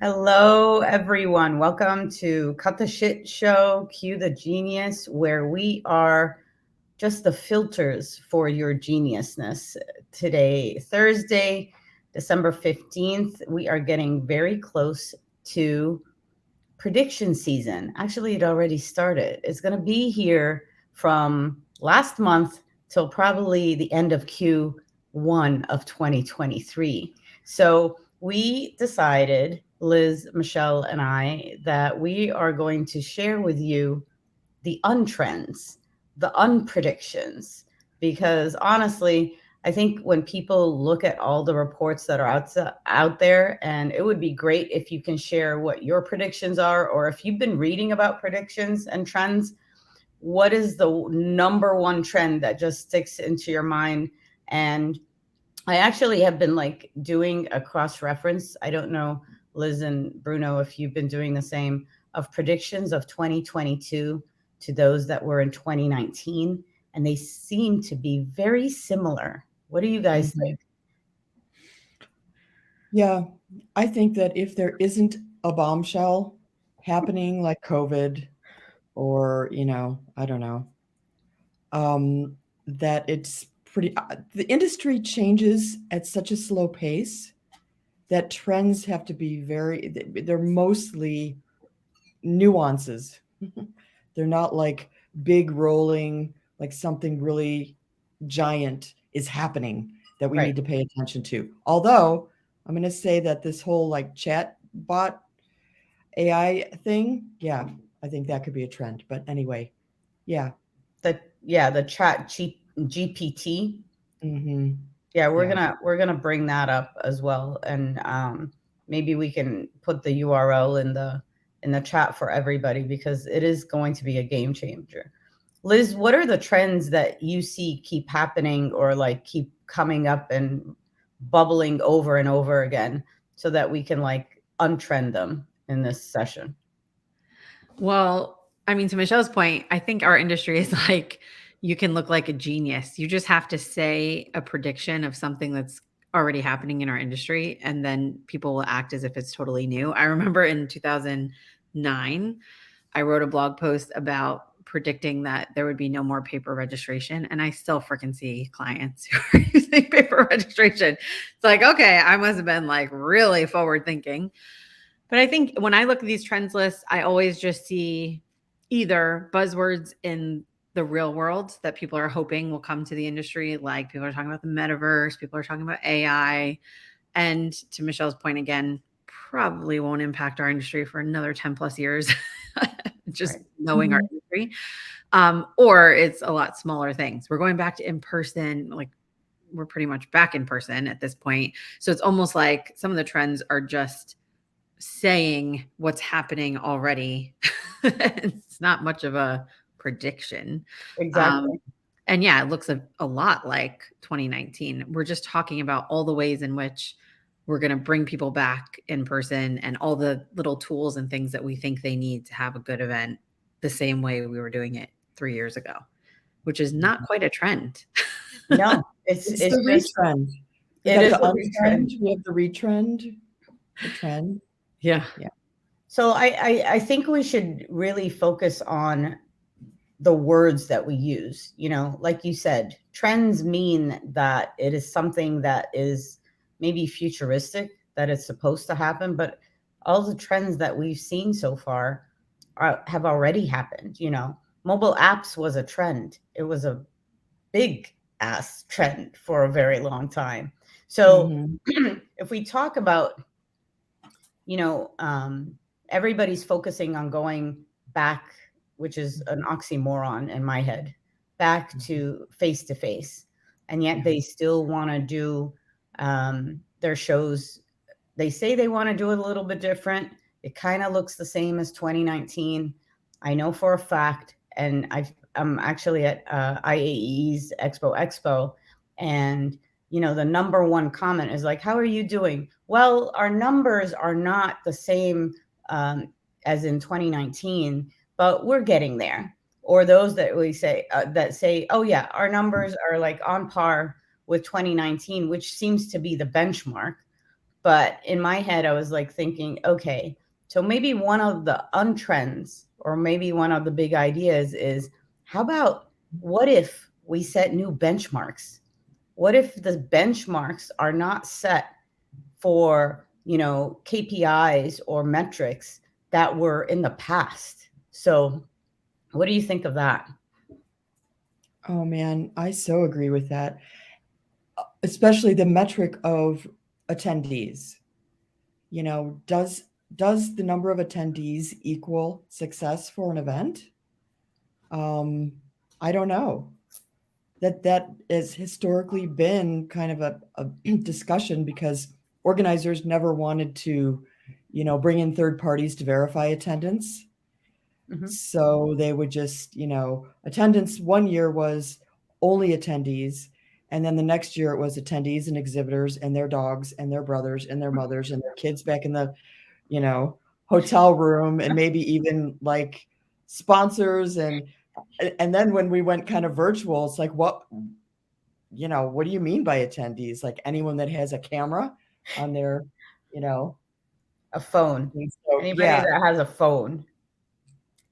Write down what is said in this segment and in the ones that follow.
Hello, everyone. Welcome to Cut the Shit Show, Cue the Genius, where we are just the filters for your geniusness. Today, Thursday, December 15th, we are getting very close to prediction season. Actually, it already started. It's going to be here from last month till probably the end of Q1 of 2023. So we decided, Liz, Michelle, and I, that we are going to share with you the untrends, the unpredictions, because honestly, I think when people look at all the reports that are out there, and it would be great if you can share what your predictions are, or if you've been reading about predictions and trends, what is the number one trend that just sticks into your mind? And I actually have been like doing a cross reference. I don't know, Liz and Bruno, if you've been doing the same, of predictions of 2022 to those that were in 2019. And they seem to be very similar. What do you guys Mhm. think? Yeah, I think that if there isn't a bombshell happening like COVID or, I don't know, that it's the industry changes at such a slow pace that trends have to be they're mostly nuances. They're not like big rolling, like something really giant is happening that we Right. need to pay attention to. Although I'm going to say that this whole like chat bot AI thing, yeah, I think that could be a trend. But anyway, yeah. The GPT. Hmm. Yeah, we're Yeah. gonna we're gonna bring that up as well, and maybe we can put the URL in the chat for everybody because it is going to be a game changer. Liz, what are the trends that you see keep happening or like keep coming up and bubbling over and over again so that we can like untrend them in this session? Well, I mean, to Michelle's point, I think our industry is like you can look like a genius. You just have to say a prediction of something that's already happening in our industry, and then people will act as if it's totally new. I remember in 2009, I wrote a blog post about predicting that there would be no more paper registration. And I still freaking see clients who are using paper registration. It's like, okay, I must have been like really forward thinking. But I think when I look at these trends lists, I always just see either buzzwords in the real world that people are hoping will come to the industry, like people are talking about the metaverse, people are talking about AI. And to Michelle's point again, probably won't impact our industry for another 10 plus years, just Right. knowing our Mhm. industry. Or it's a lot smaller things. We're going back to in person, like we're pretty much back in person at this point. So it's almost like some of the trends are just saying what's happening already. It's not much of a prediction. Um, Exactly. and yeah, it looks a lot like 2019. We're just talking about all the ways in which we're going to bring people back in person and all the little tools and things that we think they need to have a good event the same way we were doing it 3 years ago, which is not quite a trend. No, It's it's the just retrend. We it got is the a retrend. untrend, we have the retrend, the trend. Yeah. Yeah. So I think we should really focus on the words that we use. You know, like you said, trends mean that it is something that is maybe futuristic, that it's supposed to happen, but all the trends that we've seen so far have already happened. You know, mobile apps was a trend. It was a big ass trend for a very long time. So Hmm. if we talk about, you know, everybody's focusing on going back, which is an oxymoron in my head, back to face, and yet Yeah. they still want to do their shows. They say they want to do it a little bit different. It kind of looks the same as 2019. I know for a fact, and I'm actually at IAE's Expo, and you know the number one comment is like, "How are you doing?" Well, our numbers are not the same as in 2019, but we're getting there. Or those that we say that say, "Oh yeah, our numbers are like on par with 2019," which seems to be the benchmark, But in my head, I was like thinking, okay, so maybe one of the untrends, or maybe one of the big ideas is, how about, what if we set new benchmarks? What if the benchmarks are not set for, KPIs or metrics that were in the past? So what do you think of that? Oh man, I so agree with that. Especially the metric of attendees. Does the number of attendees equal success for an event? Um, I don't know. That has historically been kind of a discussion because organizers never wanted to, bring in third parties to verify attendance. Mm-hmm. So they would just, attendance one year was only attendees. And then the next year it was attendees and exhibitors and their dogs and their brothers and their mothers and their kids back in the, you know, hotel room, and maybe even like sponsors. And then when we went kind of virtual, it's like, what do you mean by attendees? Like anyone that has a camera on their, you know, A phone. so Anybody yeah, that has a phone.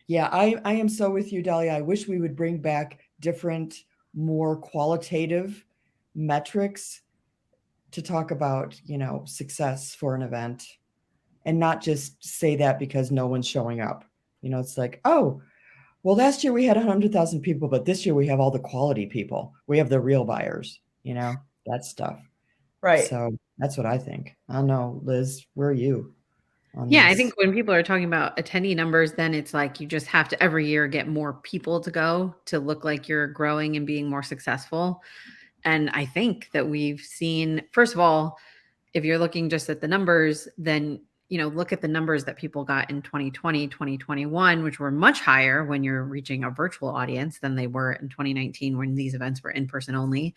yeah, I am so with you, Dahlia. I wish we would bring back different, more qualitative metrics to talk about, success for an event, and not just say that because no one's showing up. It's like, oh, well, last year we had 100,000 people, but this year we have all the quality people. We have the real buyers, that stuff. Right. So that's what I think. I don't know, Liz, where are you on Yeah, I this? think when people are talking about attendee numbers, then it's like you just have to every year get more people to go to look like you're growing and being more successful. And I think that we've seen, first of all, if you're looking just at the numbers, then look at the numbers that people got in 2020, 2021, which were much higher when you're reaching a virtual audience than they were in 2019 when these events were in person only.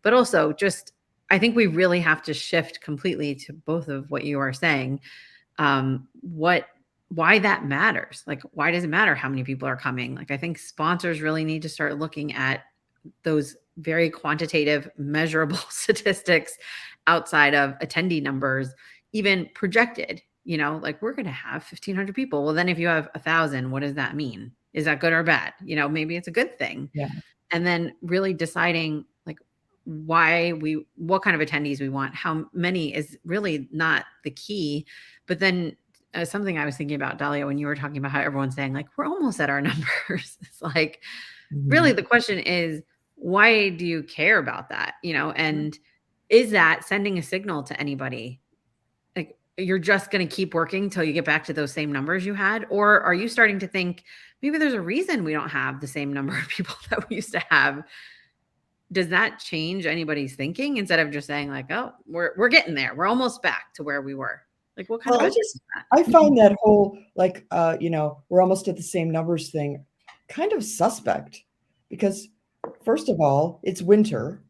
But also just, I think we really have to shift completely to both of what you are saying. Why that matters. Like, why does it matter how many people are coming? Like, I think sponsors really need to start looking at those very quantitative, measurable statistics outside of attendee numbers, even projected. Like, we're going to have 1,500 people. Well, then if you have 1,000, what does that mean? Is that good or bad? Maybe it's a good thing. Yeah. And then really deciding like what kind of attendees we want, how many is really not the key. But then something I was thinking about, Dahlia, when you were talking about how everyone's saying like, we're almost at our numbers. It's like, really the question is, why do you care about that? And is that sending a signal to anybody? Like, you're just going to keep working till you get back to those same numbers you had? Or are you starting to think maybe there's a reason we don't have the same number of people that we used to have? Does that change anybody's thinking instead of just saying like, oh, we're getting there, we're almost back to where we were? Like, what kind of I find that whole like we're almost at the same numbers thing kind of suspect, because first of all, it's winter.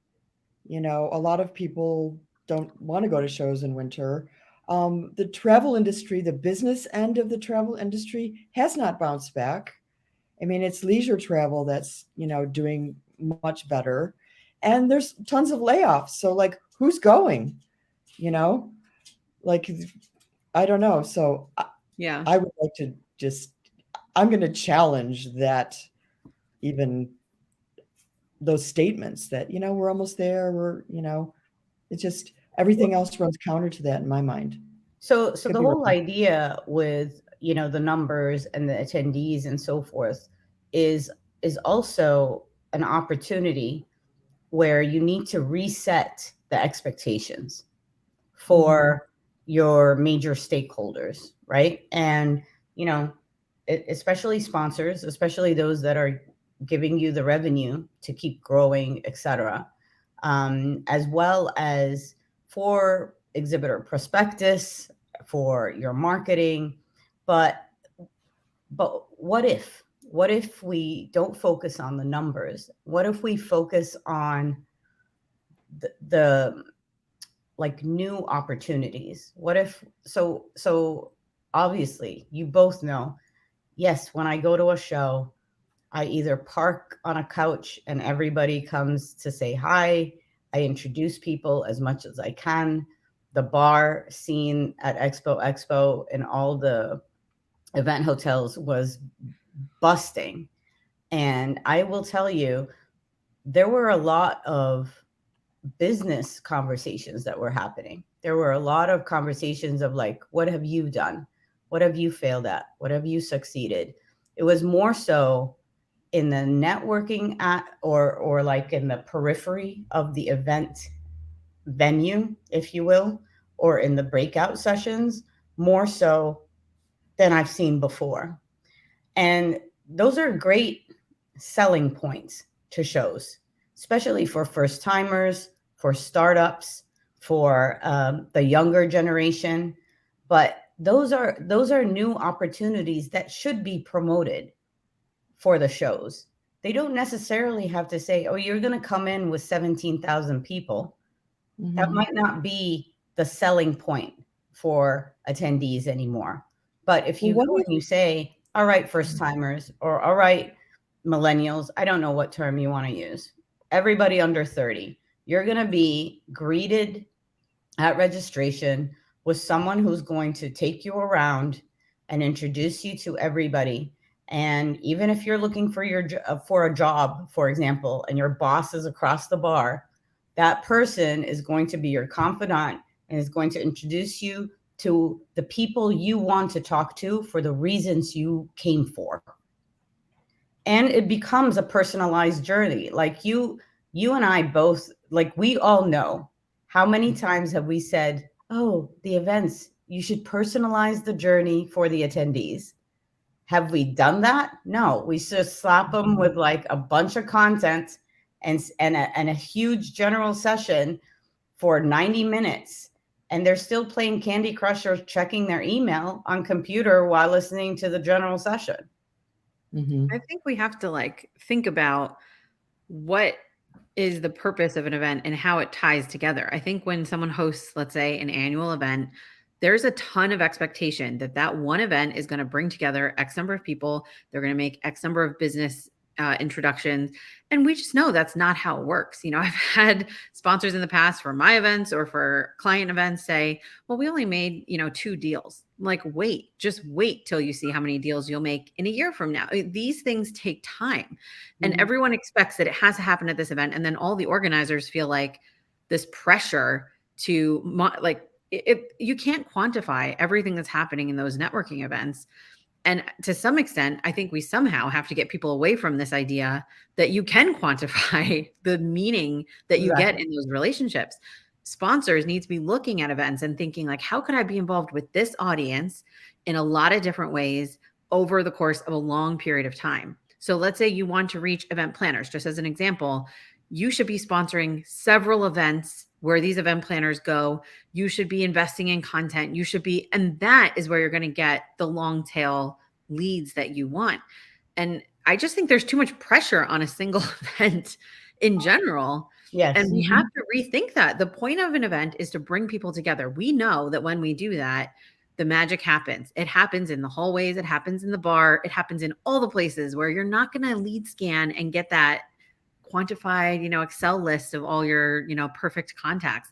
A lot of people don't want to go to shows in winter. The travel industry, the business end of the travel industry, has not bounced back. I mean, it's leisure travel that's doing much better, and there's tons of layoffs. So like, who's going? Like, I don't know. So yeah I would like to just, I'm going to challenge that, even those statements that, we're almost there. It's just everything else runs counter to that in my mind. So Could the be whole wrong. idea with, the numbers and the attendees and so forth is also an opportunity where you need to reset the expectations for your major stakeholders, right? And, especially sponsors, especially those that are giving you the revenue to keep growing, et cetera, as well as for exhibitor prospectus, for your marketing. But what if we don't focus on the numbers? What if we focus on the like new opportunities? What if, so obviously you both know, yes, when I go to a show, I either park on a couch and everybody comes to say hi. I introduce people as much as I can. the bar scene at Expo and all the event hotels was busting. And I will tell you, there were a lot of business conversations that were happening. There were a lot of conversations of like, what have you done? What have you failed at? What have you succeeded? It was more so in the networking at or like in the periphery of the event venue, if you will, or in the breakout sessions, more so than I've seen before. And those are great selling points to shows, especially for first timers, for startups, for the younger generation. But those are new opportunities that should be promoted for the shows. They don't necessarily have to say, "Oh, you're going to come in with 17,000 people." That Mhm. might not be the selling point for attendees anymore. But if Well, you what do go you and you say, all right, first Mm. timers, or all right, millennials, I don't know what term you want to use, everybody under 30, you're going to be greeted at registration with someone who's going to take you around and introduce you to everybody. And even if you're looking for for a job, for example, and your boss is across the bar, that person is going to be your confidant and is going to introduce you to the people you want to talk to for the reasons you came for. And it becomes a personalized journey. Like you and I both, like, we all know, how many times have we said, oh, the events, you should personalize the journey for the attendees. Have we done that? No, we just slap them with like a bunch of content and a huge general session for 90 minutes, and they're still playing Candy Crush or checking their email on computer while listening to the general session. Mhm. I think we have to like think about what is the purpose of an event and how it ties together. I think when someone hosts, let's say, an annual event, there's a ton of expectation that that one event is going to bring together X number of people. They're going to make X number of business introductions. And we just know that's not how it works. You know, I've had sponsors in the past for my events or for client events say, well, we only made, 2 deals. I'm like, wait, just wait till you see how many deals you'll make in a year from now. These things take time. And Mhm. everyone expects that it has to happen at this event. And then all the organizers feel like this pressure to like you can't quantify everything that's happening in those networking events. And to some extent, I think we somehow have to get people away from this idea that you can quantify the meaning that you get Exactly. in those relationships. Sponsors need to be looking at events and thinking like, how could I be involved with this audience in a lot of different ways over the course of a long period of time? So let's say you want to reach event planners, just as an example, you should be sponsoring several events where these event planners go. You should be investing in content. You should be, and that is where you're going to get the long tail leads that you want. And I just think there's too much pressure on a single event in general. And Yes. we have Mhm. to rethink that. The point of an event is to bring people together. We know that when we do that, the magic happens. It happens in the hallways, it happens in the bar, it happens in all the places where you're not going to lead scan and get that quantified, Excel list of all your, perfect contacts.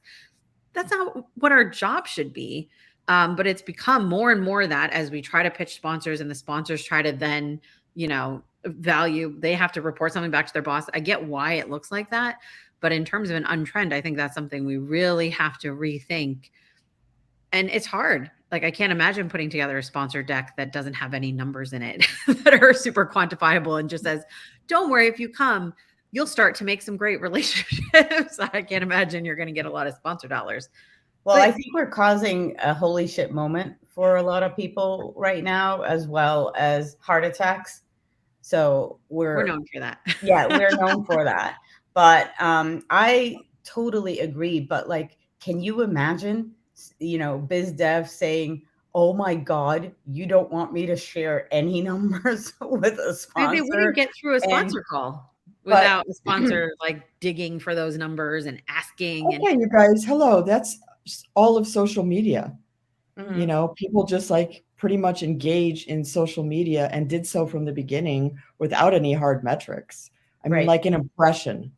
That's not what our job should be. But it's become more and more that as we try to pitch sponsors and the sponsors try to then, value, they have to report something back to their boss. I get why it looks like that. But in terms of an untrend, I think that's something we really have to rethink. And it's hard. Like, I can't imagine putting together a sponsor deck that doesn't have any numbers in it that are super quantifiable and just says, don't worry, if you come, you'll start to make some great relationships. I can't imagine you're going to get a lot of sponsor dollars. Well, I But think we're causing a holy shit moment for a lot of people right now, as well as heart attacks. So we're known for that. yeah, we're known for that. But I totally agree. But like, can you imagine, biz dev saying, "Oh my God, you don't want me to share any numbers with a They wouldn't sponsor," get through a and sponsor call but without a sponsor like digging for those numbers and asking. And Okay, you guys, hello. That's all of social media. Mhm. People just like pretty much engage in social media and did so from the beginning without any hard metrics. I mean, Right. like an impression.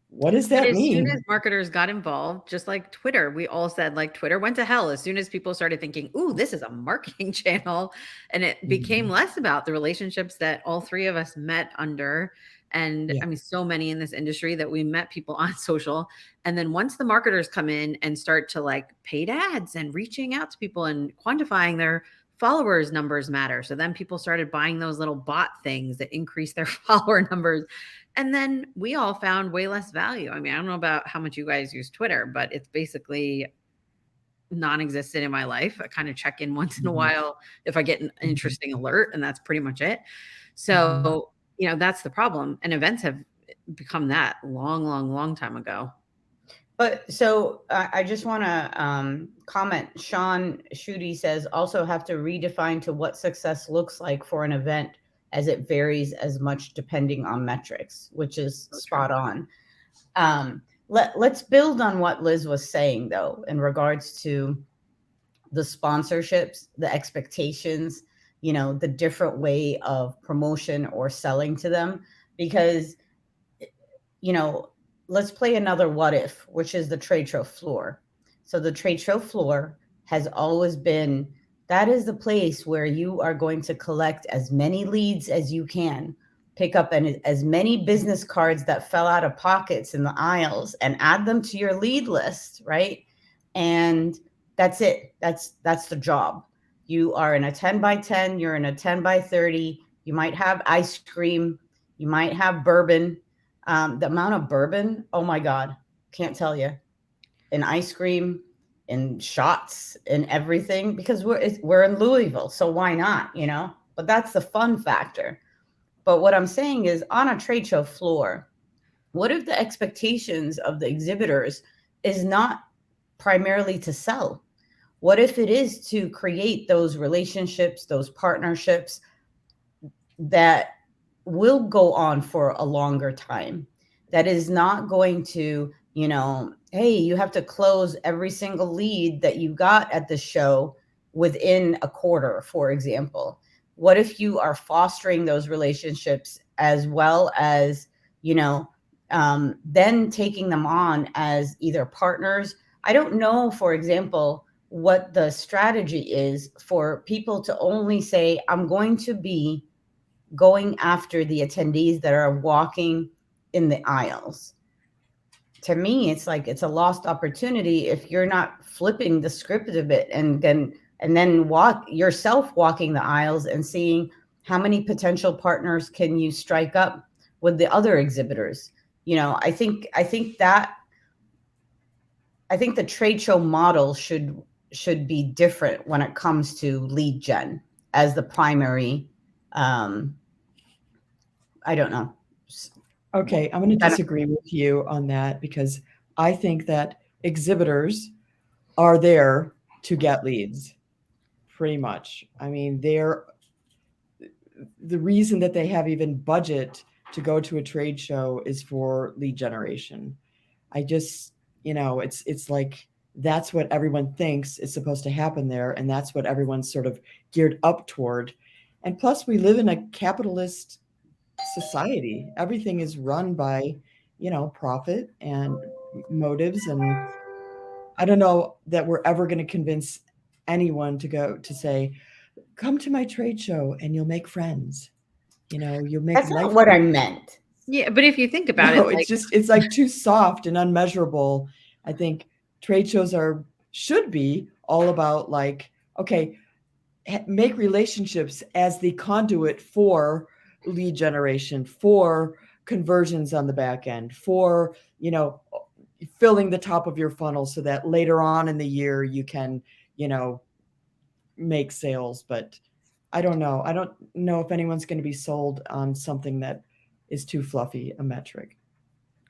What does But that as soon as mean? marketers got involved, just like Twitter, we all said like Twitter went to hell as soon as people started thinking, "Ooh, this is a marketing channel." And it became Mhm. less about the relationships that all three of us met under. And Yeah. I mean, so many in this industry that we met people on social. And then once the marketers come in and start to like paid ads and reaching out to people and quantifying their followers numbers matter. So then people started buying those little bot things that increase their follower numbers, and then we all found way less value. I mean, I don't know about how much you guys use Twitter, but it's basically non-existent in my life. I kind of check in once in a Mhm. while if I get an Mhm. interesting alert, and that's pretty much it. Mhm. So, that's the problem. And events have become that long, long, long time ago. But so I just want to comment. Sean Schutte says also have to redefine to what success looks like for an event, as it varies as much depending on metrics, which is So true. spot on. Let's build on what Liz was saying, though, in regards to the sponsorships, the expectations, the different way of promotion or selling to them. Because you know, let's play another what if, which is the trade show floor. So the trade show floor has always been that is the place where you are going to collect as many leads as you can, pick up as many business cards that fell out of pockets in the aisles and add them to your lead list, right? And that's it. That's the job. You are in a 10 by 10, you're in a 10 by 30, you might have ice cream, you might have bourbon, the amount of bourbon, oh my God, can't tell you. And ice cream and shots and everything because we're in Louisville, so why not? But that's the fun factor. But what I'm saying is, on a trade show floor, what if the expectations of the exhibitors is not primarily to sell? What if it is to create those relationships, those partnerships that will go on for a longer time, that is not going to, hey, you have to close every single lead that you got at the show within a quarter, for example? What if you are fostering those relationships as well as, then taking them on as either partners? I don't know, for example, what the strategy is for people to only say, I'm going to be going after the attendees that are walking in the aisles. To me, it's like it's a lost opportunity if you're not flipping the script a bit and then walking the aisles and seeing how many potential partners can you strike up with the other exhibitors. I think the trade show model should be different when it comes to lead gen as the primary. um, I don't know. Okay, I'm going to Benefit. disagree with you on that because I think that exhibitors are there to get leads, pretty much. I mean, they're the reason that they have even budget to go to a trade show is for lead generation. I just, it's like that's what everyone thinks is supposed to happen there, and that's what everyone's sort of geared up toward. And plus, we live in a capitalist society. Everything is run by, profit and motives. And I don't know that we're ever going to convince anyone to go to say, come to my trade show and you'll make friends. You'll make That's not life. what I meant. Yeah, but if you think about it, No, like, it's like too soft and unmeasurable. I think trade shows should be all about like, okay, make relationships as the conduit for lead generation, for conversions on the back end, for, filling the top of your funnel so that later on in the year you can, you know, make sales. But I don't know. I don't know if anyone's going to be sold on something that is too fluffy a metric.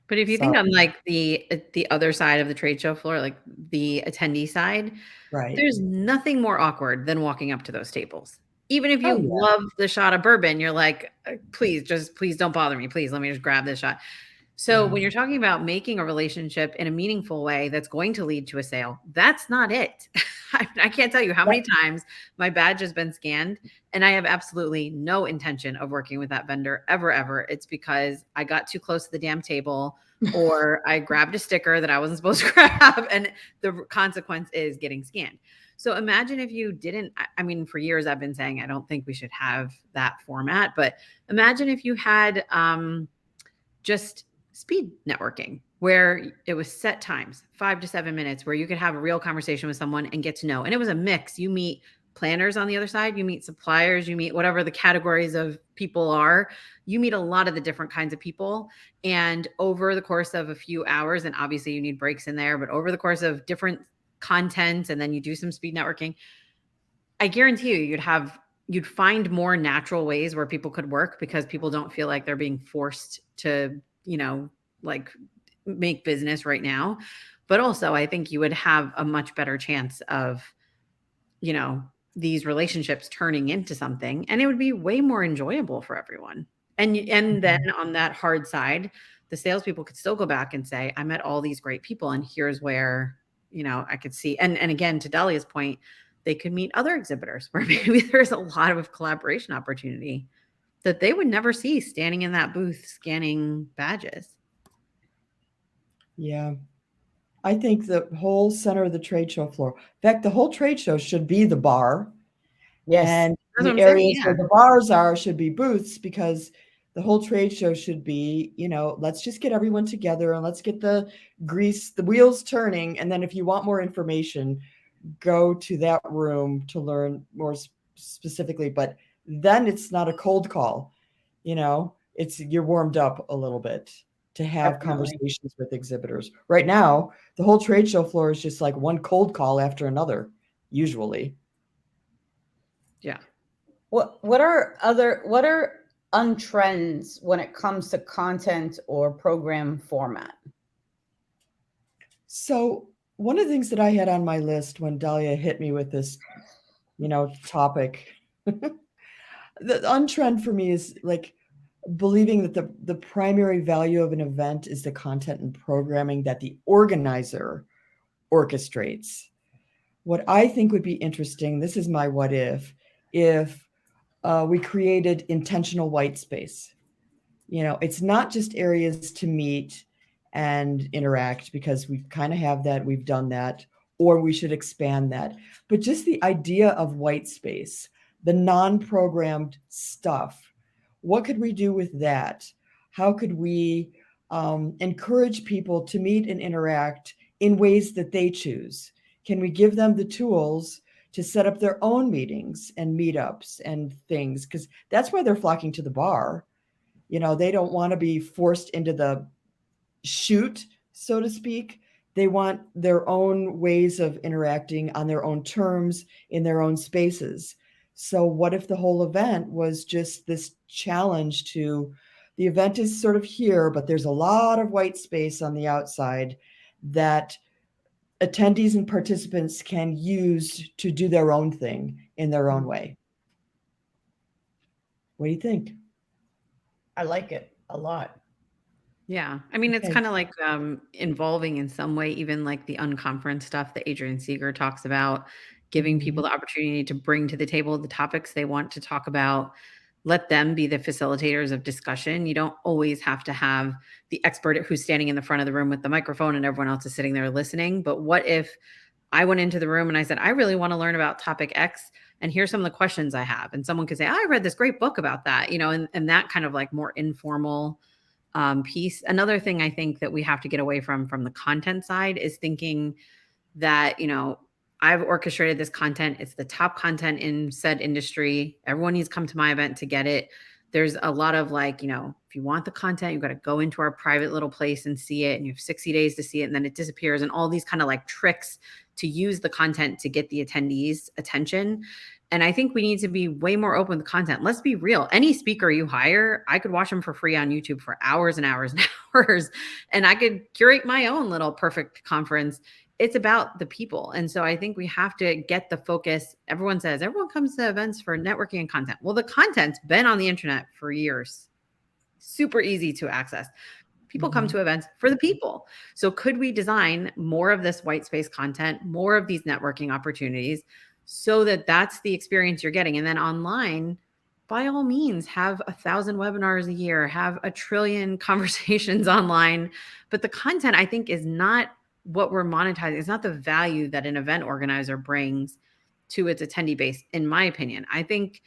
but if you think Sorry. on like the other side of the trade show floor, like the attendee side, Right. there's nothing more awkward than walking up to those tables. Even if Oh you yeah. love the shot of bourbon, you're like, please don't bother me. Please let me just grab this shot." So Yeah. when you're talking about making a relationship in a meaningful way that's going to lead to a sale, that's not it. I can't tell you how many times my badge has been scanned, and I have absolutely no intention of working with that vendor ever. It's because I got too close to the damn table, or I grabbed a sticker that I wasn't supposed to grab, and the consequence is getting scanned. So imagine if you didn't, I mean, for years I've been saying I don't think we should have that format, but imagine if you had just speed networking where it was set times, 5 to 7 minutes, where you could have a real conversation with someone and get to know. And it was a mix. You meet planners on the other side, you meet suppliers, you meet whatever the categories of people are. You meet a lot of the different kinds of people. And over the course of a few hours, and obviously you need breaks in there, but over the course of different content, and then you do some speed networking, I guarantee you'd find more natural ways where people could work because people don't feel like they're being forced to, like make business right now. But also, I think you would have a much better chance of, these relationships turning into something, and it would be way more enjoyable for everyone. And then on that hard side, the salespeople could still go back and say, I met all these great people, and here's where, I could see. And again, to Dahlia's point, they could meet other exhibitors where maybe there's a lot of collaboration opportunity that they would never see standing in that booth scanning badges. Yeah. I think the whole center of the trade show floor, in fact, the whole trade show should be the bar. Yes. And That's what I'm the saying, areas yeah. where the bars are should be booths, because the whole trade show should be, let's just get everyone together and let's get the wheels turning. And then if you want more information, go to that room to learn more specifically. But then it's not a cold call, you're warmed up a little bit to have Definitely. conversations with exhibitors. Right now, the whole trade show floor is just like one cold call after another, usually. Yeah. What are untrends when it comes to content or program format? So one of the things that I had on my list when Dahlia hit me with this, topic, the untrend for me is like believing that the primary value of an event is the content and programming that the organizer orchestrates. What I think would be interesting, this is my what if we created intentional white space. It's not just areas to meet and interact, because we kind of have that, we've done that, or we should expand that. But just the idea of white space, the non-programmed stuff, what could we do with that? How could we encourage people to meet and interact in ways that they choose? Can we give them the tools to set up their own meetings and meetups and things? Because that's why they're flocking to the bar. They don't want to be forced into the chute, so to speak. They want their own ways of interacting on their own terms in their own spaces. So what if the whole event was just this challenge to, the event is sort of here, but there's a lot of white space on the outside that attendees and participants can use to do their own thing in their own way. What do you think? I like it a lot. Yeah. I mean, it's Okay. kind of like involving in some way, even like the unconference stuff that Adrian Seeger talks about, giving people the opportunity to bring to the table the topics they want to talk about. Let them be the facilitators of discussion. You don't always have to have the expert who's standing in the front of the room with the microphone and everyone else is sitting there listening. But what if I went into the room and I said, I really want to learn about topic X, and here's some of the questions I have. And someone could say, I read this great book about that, and that kind of like more informal piece. Another thing I think that we have to get away from the content side is thinking that, I've orchestrated this content. It's the top content in said industry. Everyone needs to come to my event to get it. There's a lot of like, if you want the content, you've got to go into our private little place and see it. And you have 60 days to see it. And then it disappears, and all these kind of like tricks to use the content to get the attendees' attention. And I think we need to be way more open with content. Let's be real. Any speaker you hire, I could watch them for free on YouTube for hours and hours and hours. And I could curate my own little perfect conference. It's about the people. And so I think we have to get the focus. Everyone says everyone comes to events for networking and content. Well, the content's been on the internet for years. Super easy to access. People come to events for the people. So could we design more of this white space content, more of these networking opportunities so that that's the experience you're getting? And then online, by all means, have 1,000 webinars a year, have 1 trillion conversations online. But the content, I think, is not what we're monetizing. It's not the value that an event organizer brings to its attendee base, in my opinion. I think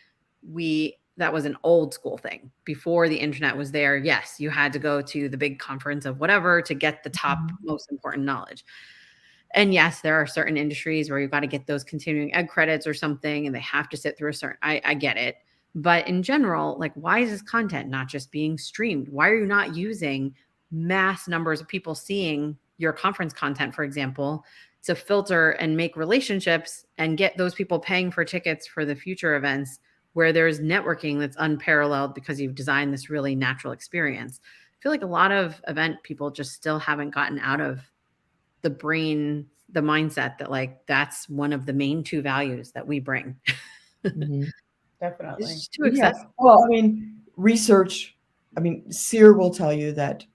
that was an old school thing before the internet was there. Yes, you had to go to the big conference of whatever to get the top most important knowledge. And yes, there are certain industries where you've got to get those continuing ed credits or something, and they have to sit through a certain, I get it. But in general, like, why is this content not just being streamed? Why are you not using mass numbers of people seeing your conference content, for example, to filter and make relationships and get those people paying for tickets for the future events where there's networking that's unparalleled because you've designed this really natural experience? I feel like a lot of event people just still haven't gotten out of the mindset that, like, that's one of the main 2 values that we bring. Definitely. It's too accessible. Well, I mean, research, SEER will tell you that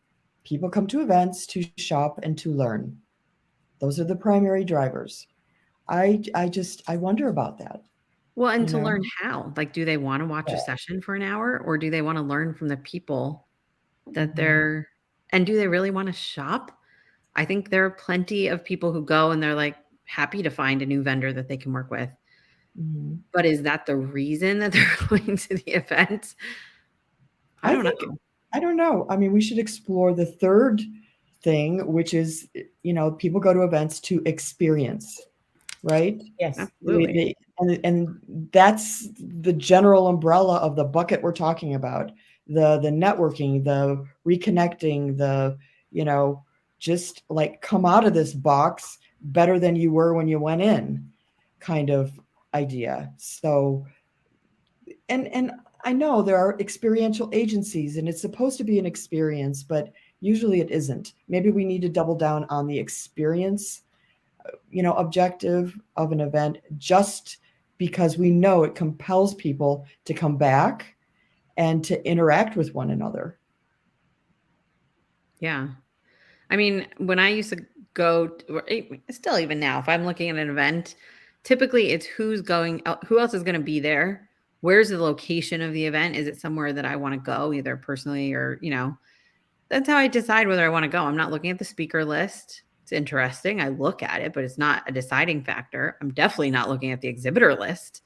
people come to events to shop and to learn. Those are the primary drivers. I wonder about that. Well, and to learn how, like, do they want to watch a session for an hour, or do they want to learn from the people that they're, and do they really want to shop? I think there are plenty of people who go and they're like happy to find a new vendor that they can work with. But is that the reason that they're going to the event? I don't know. I don't know. I mean, we should explore the third thing, which is, people go to events to experience, right? Yes, absolutely. And that's the general umbrella of the bucket we're talking about. The networking, the reconnecting, the, just like come out of this box better than you were when you went in kind of idea. So, and I know there are experiential agencies and it's supposed to be an experience, but usually it isn't. Maybe we need to double down on the experience, objective of an event, just because we know it compels people to come back and to interact with one another. Yeah. I mean, when I used to go, still even now, if I'm looking at an event, typically it's who else is going to be there? Where's the location of the event? Is it somewhere that I want to go, either personally or, that's how I decide whether I want to go. I'm not looking at the speaker list. It's interesting. I look at it, but it's not a deciding factor. I'm definitely not looking at the exhibitor list.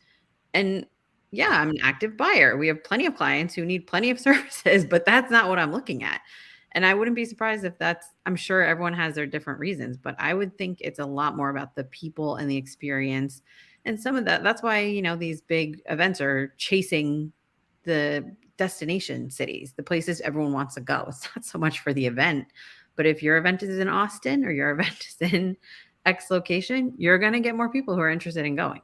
And yeah, I'm an active buyer. We have plenty of clients who need plenty of services, but that's not what I'm looking at. And I wouldn't be surprised if I'm sure everyone has their different reasons, but I would think it's a lot more about the people and the experience. And some of that's why, these big events are chasing the destination cities, the places everyone wants to go. It's not so much for the event, but if your event is in Austin or your event is in X location, you're going to get more people who are interested in going.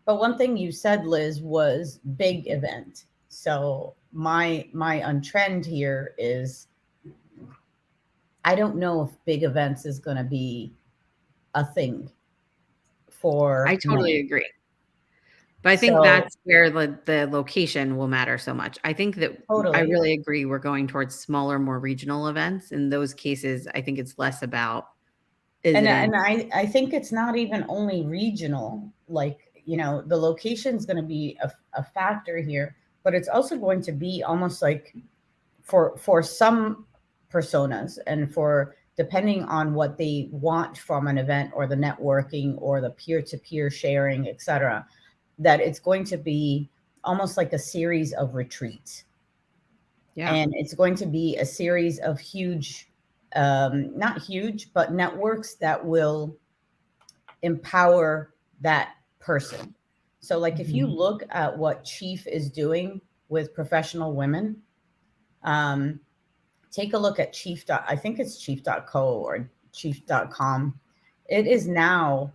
But one thing you said, Liz, was big event. So my untrend here is, I don't know if big events is going to be a thing for. I totally agree. But I think that's where the location will matter so much. I think that I really agree. We're going towards smaller, more regional events. In those cases, I think it's less about. And I think it's not even only regional. Like, the location is going to be a factor here, but it's also going to be almost like for some personas and for depending on what they want from an event or the networking or the peer-to-peer sharing, etc., that it's going to be almost like a series of retreats. Yeah. And it's going to be a series of huge, not huge, but networks that will empower that person. So like if you look at what Chief is doing with professional women, take a look at I think it's chief.co or chief.com. It is now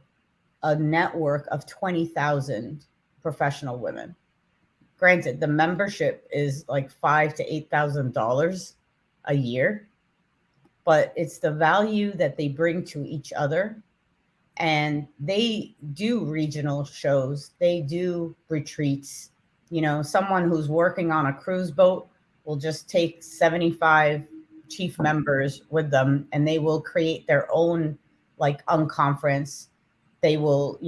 a network of 20,000 professional women. Granted, the membership is like $5,000 to $8,000 a year, but it's the value that they bring to each other. And they do regional shows. They do retreats. Someone who's working on a cruise boat will just take 75 chief members with them, and they will create their own like unconference. They will,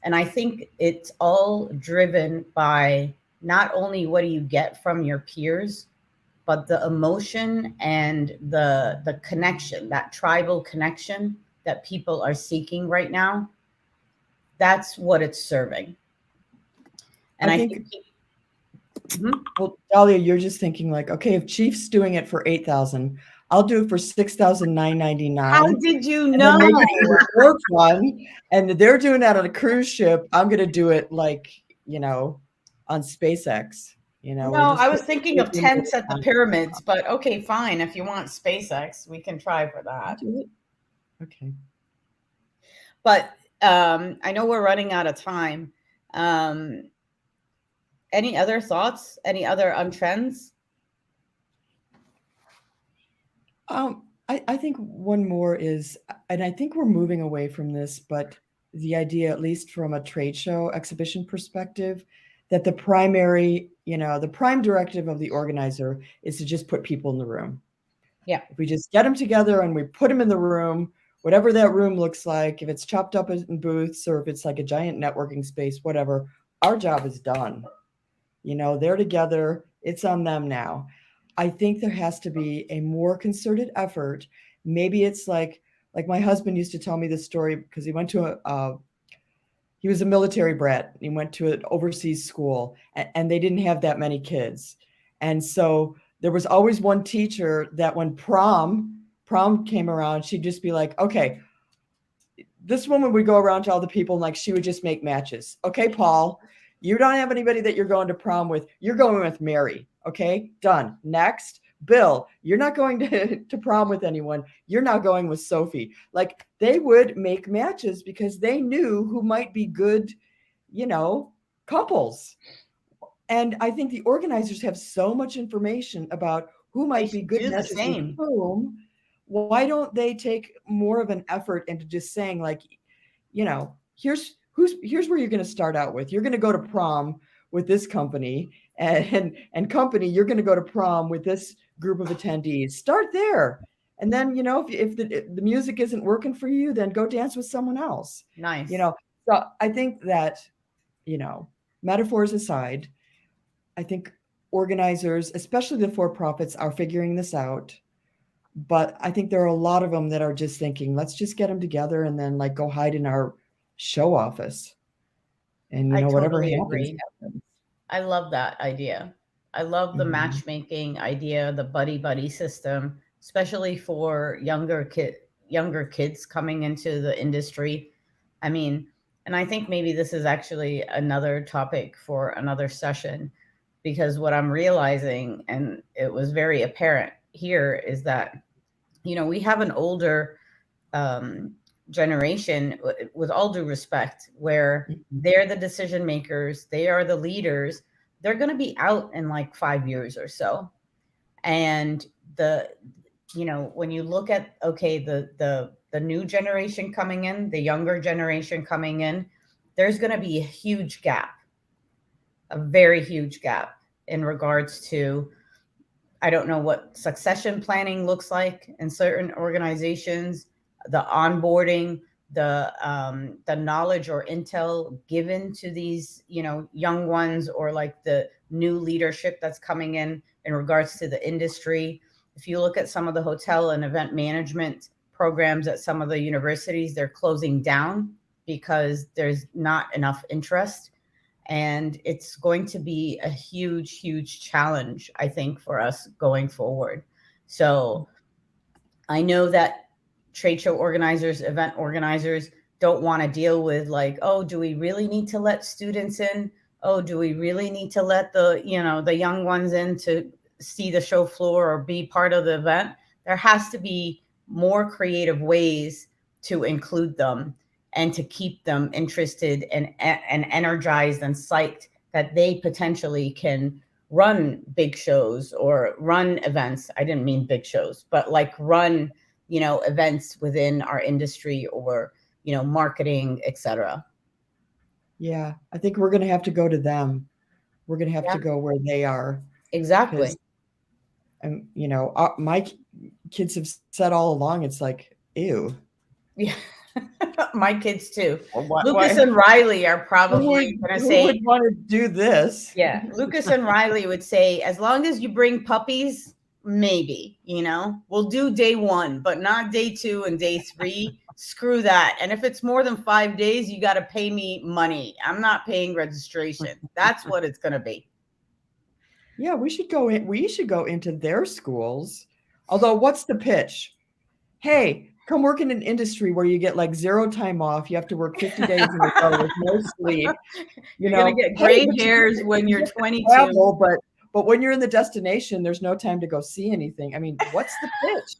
and I think it's all driven by not only what do you get from your peers, but the emotion and the connection, that tribal connection that people are seeking right now. That's what it's serving. And I I think, think, Mhm. well, Dahlia, you're just thinking like, okay, if Chief's doing it for 8,000, I'll do it for 6,999. How did you And then know? make it even more fun. And they're doing that on a cruise ship. I'm going to do it like, on SpaceX. We're No, just I was putting thinking of everything tents at the on. pyramids, but okay, fine. If you want SpaceX, we can try for I'll that. do it. Okay. But I know we're running out of time. Um, any other thoughts? Any other untrends? I think one more is, and I think we're moving away from this, but the idea, at least from a trade show exhibition perspective, that the prime directive of the organizer is to just put people in the room. Yeah, If we just get them together and we put them in the room, whatever that room looks like, if it's chopped up in booths or if it's like a giant networking space, whatever, our job is done. They're together. It's on them now. I think there has to be a more concerted effort. Maybe it's like my husband used to tell me this story because he went to he was a military brat. He went to an overseas school and they didn't have that many kids. And so there was always one teacher that when prom came around, she'd just be like, okay, this woman would go around to all the people and like she would just make matches. Okay, Paul, you don't have anybody that you're going to prom with. You're going with Mary. Okay, done. Next, Bill, you're not going to prom with anyone. You're now going with Sophie. Like they would make matches because they knew who might be good, couples. And I think the organizers have so much information about who they might be should good do the matches with same. whom. Why don't they take more of an effort into just saying like, here's where you're going to start out with. You're going to go to prom with this company and company, you're going to go to prom with this group of attendees. Start there. And then, if the music isn't working for you, then go dance with someone else. Nice. So I think that, metaphors aside, I think organizers, especially the for-profits, are figuring this out. But I think there are a lot of them that are just thinking, let's just get them together and then like go hide in our show office. And I whatever totally happens, agree. happens. I love that idea. I love the Mhm. matchmaking idea, the buddy buddy system, especially for younger kids coming into the industry. I mean, and I think maybe this is actually another topic for another session, because what I'm realizing, and it was very apparent here, is that we have an older um, generation, with all due respect, where Mhm. they're the decision makers, they are the leaders. They're going to be out in like 5 years or so. And when you look at, okay, the new generation coming in, the younger generation coming in, there's going to be a huge gap, a very huge gap in regards to, I don't know what succession planning looks like in certain organizations, the onboarding, the knowledge or intel given to these young ones, or like the new leadership that's coming in regards to the industry. If you look at some of the hotel and event management programs at some of the universities, they're closing down because there's not enough interest, and it's going to be a huge, huge challenge, I think, for us going forward. So I know that trade show organizers, event organizers don't want to deal with like, oh, do we really need to let students in? Oh, do we really need to let the young ones in to see the show floor or be part of the event? There has to be more creative ways to include them and to keep them interested and energized and psyched that they potentially can run big shows or run events. I didn't mean big shows, but like run events within our industry, or marketing, etc. Yeah, I think we're going to have to go to them. We're going to have Yeah, to go where they are because exactly. And my kids have said all along, it's like, ew. Yeah. My kids too. Well, Lucas and Riley are who probably would, going to who say, would want to do this? yeah, Lucas and Riley would say, as long as you bring puppies, maybe, we'll do day 1, but not day 2 and day 3. Screw that. And if it's more than 5 days, you got to pay me money. I'm not paying registration. That's what it's going to be. Yeah, we should go into their schools. Although, what's the pitch? Hey, come work in an industry where you get like 0 time off. You have to work 50 days in a row with no sleep. You're going to get gray hairs when you're 22. Travel, but when you're in the destination, there's no time to go see anything. I mean, what's the pitch?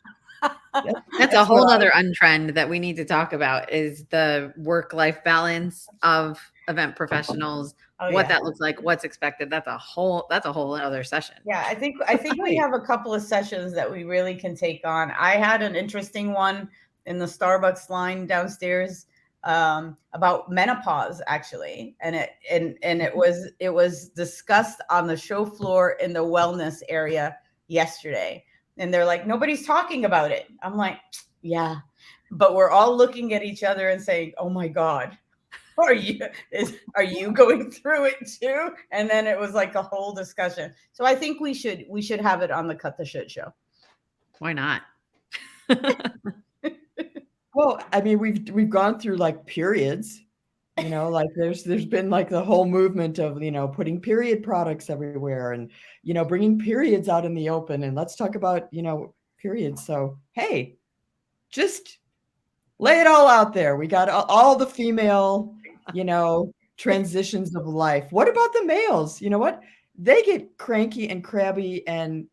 That's a whole other untrend that we need to talk about, is the work-life balance of event professionals, that looks like, what's expected. That's a whole other session. Yeah, I think we have a couple of sessions that we really can take on. I had an interesting one in the Starbucks line downstairs about menopause, actually, and it was discussed on the show floor in the wellness area yesterday. And they're like, nobody's talking about it. I'm like, yeah, but we're all looking at each other and saying, oh my God, are you going through it too? And then it was like a whole discussion. So I think we should have it on the Cut the Shit show. Why not? Well, I mean, we've gone through like periods, like there's been like the whole movement of, putting period products everywhere and, bringing periods out in the open. And let's talk about, periods. So, hey, just lay it all out there. We got all the female, transitions of life. What about the males? You know what? They get cranky and crabby and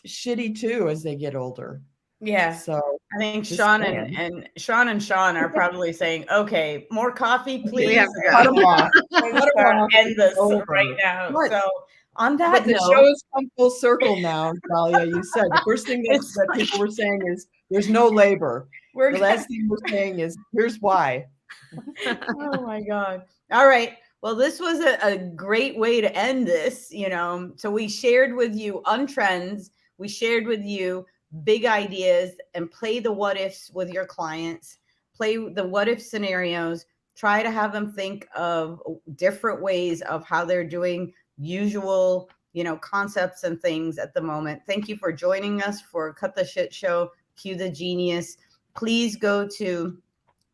shitty too as they get older. Yeah. So I think Sean and Sean are probably saying, okay, more coffee, please. We have to go. Cut them off. End this right now. But, so on that the note, show has come full circle now, Dahlia. You said the first thing that people were saying is there's no labor. The last thing we're saying is here's why. Oh my God. All right. Well, this was a great way to end this, So we shared with you Untrends. We shared with you big ideas and play the what ifs with your clients. Play the what if scenarios. Try to have them think of different ways of how they're doing usual, concepts and things at the moment. Thank you for joining us for Cut the Shit Show, Cue the Genius. Please go to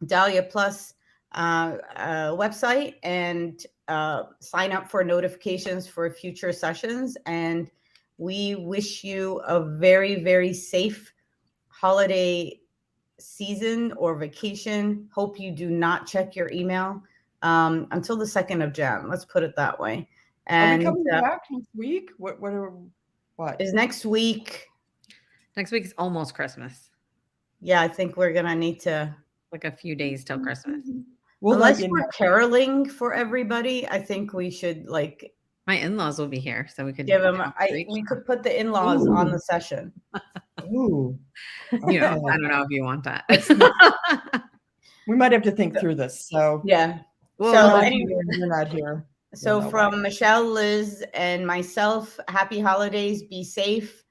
Dahlia Plus website and sign up for notifications for future sessions. And we wish you a very, very safe holiday season or vacation. Hope you do not check your email until the 2nd of Jan. Let's put it that way. And are we coming back next week? What is next week? Next week is almost Christmas. Yeah, I think we're gonna need to like a few days till Christmas. Unless we're caroling for everybody, I think we should my in-laws will be here, so we could give them. We could put the in-laws on the session. Ooh. I don't know if you want that. We might have to think through this. So yeah. Well, so anyway, you're not here. So from Michelle, Liz, and myself, happy holidays. Be safe.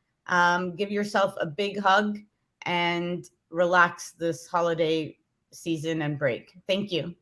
Give yourself a big hug and relax this holiday season and break. Thank you.